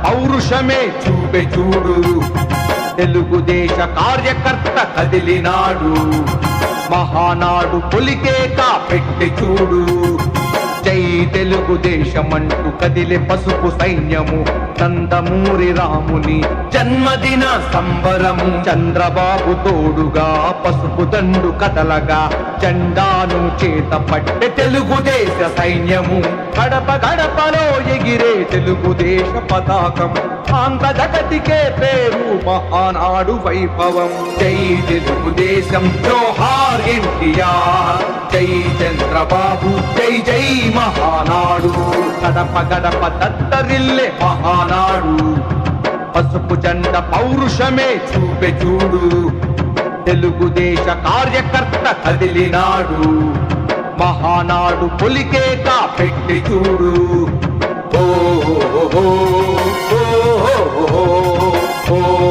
పౌరుషమే చూపే చూడు తెలుగుదేశ కార్యకర్త కదిలినాడు మహానాడు పొలికేక పెట్టి చూడు జై తెలుగుదేశమంటూ కదిలే పసుపు సైన్యము నందమూరి రాముని జన్మదిన సంబరము చంద్రబాబు తోడుగా పసుపు దండు కదలగా జెండాను చేత పట్టె తెలుగుదేశ సైన్యము గడప గడపలో ఎగిరే తెలుగుదేశ పతాకం ఆంధ్ర జగతికే పేరు మహానాడు వైభవం జై తెలుగుదేశం జోహార్ ఎన్టీఆర్ జై చంద్రబాబు జై జై మహానాడు గడప గడప దత్తరిల్లే మహానాడు పసుపు జెండ పౌరుషమే చూపే చూడు తెలుగుదేశ కార్యకర్త కదిలినాడు మహానాడు పొలికేక పెట్టి చూడు ఓ ఓ ఓ ఓ ఓ ఓ